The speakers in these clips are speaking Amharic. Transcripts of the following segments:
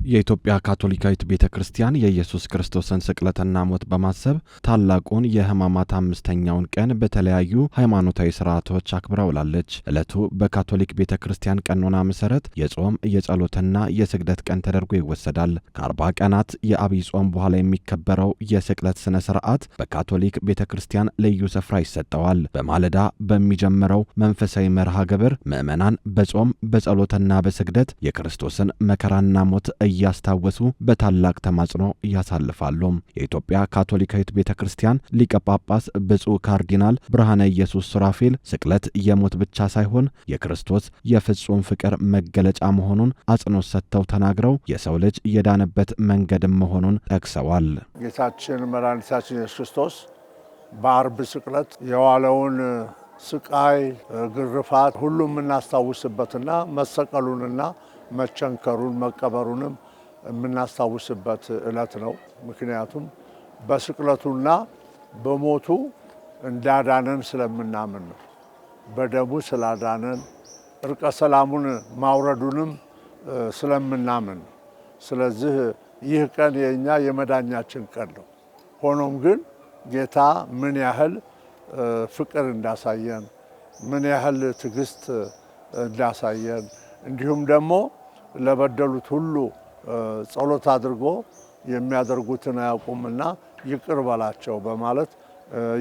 የኢትዮጵያ ካቶሊካዊት ቤተክርስቲያን የኢየሱስ ክርስቶስን ስቅለትና ሞት በማሰብ ታላቁን የሕማማት አምስተኛውን ቀን በተለያዩ ሃይማኖታዊ ሥርዓቶች አክብራ ውላለች። ዕለቱ በካቶሊክ ቤተክርስቲያን ቀኖና መሠረት የጾም የጸሎትና የስግደት ቀን ተደርጎ ይወሰዳል። ከ40 ቀናት የአብይ ጾም በኋላ የሚከበረው የስቅለት ሥነ ሥርዓት በካቶሊክ ቤተክርስቲያን ልዩ ስፍራ ይሰጠዋል። በማለዳ በሚጀምረው መንፈሳዊ መርሃ ግብር ምዕመናን በጾም በጸሎትና በስግደት የክርስቶስን መከራና ሞት እያስታወሱ በታላቅ ተማጽኖ ያሳልፋሉ። የኢትዮጵያ ካቶሊካዊት ቤተክርስቲያን ሊቀ ጳጳስ ብፁዕ ካርዲናል ብርሃነ ኢየሱስ ሱራፌል ስቅለት የሞት ብቻ ሳይሆን የክርስቶስ የፍጹም ፍቅር መገለጫ መሆኑን አጽንኦት ሰጥተው ተናግረው የሰው ልጅ የዳነበት መንገድም መሆኑን ጠቅሰዋል። ጌታችን መድኃኒታችን ኢየሱስ ክርስቶስ በአርብ ስቅለት የዋለውን ስቃይ፣ ግርፋት ሁሉም የምናስታውስበትና መሰቀሉንና መቸንከሩን መቀበሩንም የምናስታውስበት ዕለት ነው። ምክንያቱም በስቅለቱና በሞቱ እንዳዳነን ስለምናምን ነው። በደሙ ስላዳነን እርቀ ሰላሙን ማውረዱንም ስለምናምን ነው። ስለዚህ ይህ ቀን የኛ የመዳኛችን ቀን ነው። ሆኖም ግን ጌታ ምን ያህል ፍቅር እንዳሳየን፣ ምን ያህል ትዕግስት እንዳሳየን እንዲሁም ደግሞ ለበደሉት ሁሉ ጸሎት አድርጎ የሚያደርጉትን አያውቁምና ይቅር በላቸው በማለት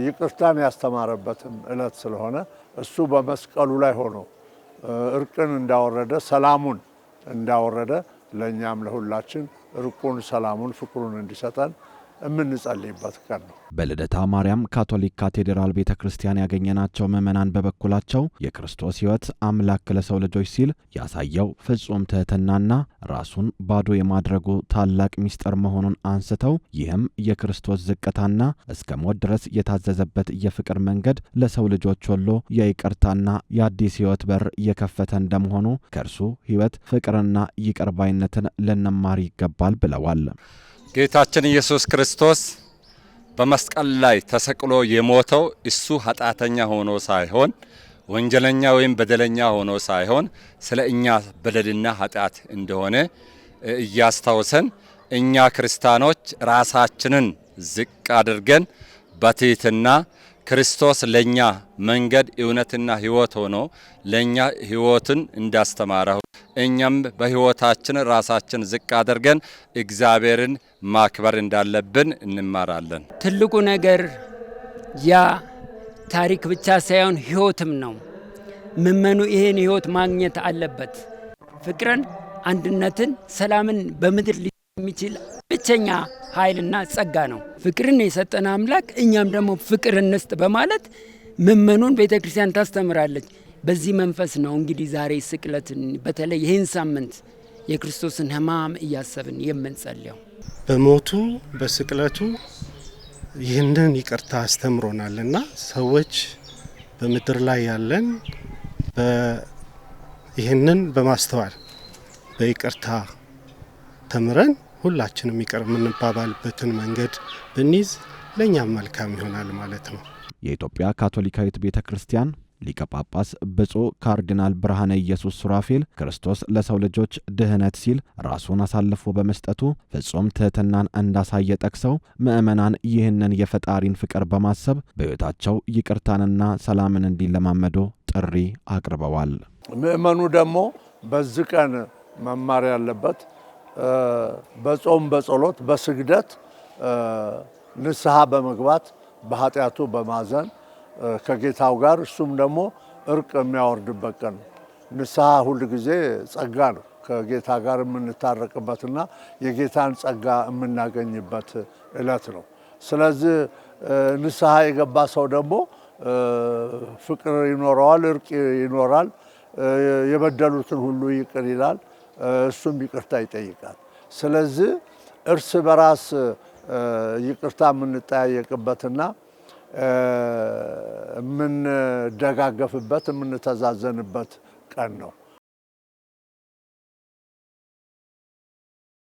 ይቅርታን ያስተማረበትም ዕለት ስለሆነ እሱ በመስቀሉ ላይ ሆኖ እርቅን እንዳወረደ ሰላሙን እንዳወረደ ለእኛም ለሁላችን እርቁን፣ ሰላሙን፣ ፍቅሩን እንዲሰጠን የምንጸልይበት ቀን ነው። በልደታ ማርያም ካቶሊክ ካቴድራል ቤተክርስቲያን ያገኘናቸው ምዕመናን በበኩላቸው የክርስቶስ ሕይወት አምላክ ለሰው ልጆች ሲል ያሳየው ፍጹም ትሕትናና ራሱን ባዶ የማድረጉ ታላቅ ምስጢር መሆኑን አንስተው ይህም የክርስቶስ ዝቅታና እስከ ሞት ድረስ የታዘዘበት የፍቅር መንገድ ለሰው ልጆች ሁሉ የይቅርታና የአዲስ ሕይወት በር የከፈተ እንደመሆኑ ከእርሱ ሕይወት ፍቅርና ይቅር ባይነትን ልንማር ይገባል ብለዋል። ጌታችን ኢየሱስ ክርስቶስ በመስቀል ላይ ተሰቅሎ የሞተው እሱ ኃጢአተኛ ሆኖ ሳይሆን ወንጀለኛ ወይም በደለኛ ሆኖ ሳይሆን ስለ እኛ በደልና ኃጢአት እንደሆነ እያስታወሰን እኛ ክርስቲያኖች ራሳችንን ዝቅ አድርገን በትሕትና ክርስቶስ ለኛ መንገድ እውነትና ሕይወት ሆኖ ለኛ ሕይወትን እንዳስተማረው እኛም በሕይወታችን ራሳችን ዝቅ አድርገን እግዚአብሔርን ማክበር እንዳለብን እንማራለን። ትልቁ ነገር ያ ታሪክ ብቻ ሳይሆን ሕይወትም ነው። ምእመኑ ይሄን ሕይወት ማግኘት አለበት። ፍቅርን፣ አንድነትን፣ ሰላምን በምድር የሚችል ብቸኛ ኃይልና ጸጋ ነው። ፍቅርን የሰጠን አምላክ እኛም ደግሞ ፍቅር እንስጥ በማለት ምእመኑን ቤተክርስቲያን ታስተምራለች። በዚህ መንፈስ ነው እንግዲህ ዛሬ ስቅለትን በተለይ ይህን ሳምንት የክርስቶስን ሕማም እያሰብን የምንጸልየው። በሞቱ በስቅለቱ ይህንን ይቅርታ አስተምሮናልና ሰዎች በምድር ላይ ያለን ይህንን በማስተዋል በይቅርታ ተምረን ሁላችንም ይቅር የምንባባልበትን መንገድ ብንይዝ ለእኛም መልካም ይሆናል ማለት ነው። የኢትዮጵያ ካቶሊካዊት ቤተክርስቲያን ሊቀ ጳጳስ ብፁዕ ካርዲናል ብርሃነ ኢየሱስ ሱራፌል ክርስቶስ ለሰው ልጆች ድህነት ሲል ራሱን አሳልፎ በመስጠቱ ፍጹም ትሕትናን እንዳሳየ ጠቅሰው ምዕመናን ይህንን የፈጣሪን ፍቅር በማሰብ በሕይወታቸው ይቅርታንና ሰላምን እንዲለማመዱ ጥሪ አቅርበዋል። ምዕመኑ ደግሞ በዚህ ቀን መማር ያለበት በጾም በጸሎት በስግደት ንስሐ በመግባት በኃጢአቱ በማዘን ከጌታው ጋር እሱም ደግሞ እርቅ የሚያወርድበት ቀን ነው። ንስሐ ሁል ጊዜ ጸጋ ነው። ከጌታ ጋር የምንታረቅበትና የጌታን ጸጋ የምናገኝበት ዕለት ነው። ስለዚህ ንስሐ የገባ ሰው ደግሞ ፍቅር ይኖረዋል፣ እርቅ ይኖራል፣ የበደሉትን ሁሉ ይቅር ይላል፣ እሱም ይቅርታ ይጠይቃል። ስለዚህ እርስ በራስ ይቅርታ የምንጠያየቅበትና የምንደጋገፍበት የምንተዛዘንበት ቀን ነው።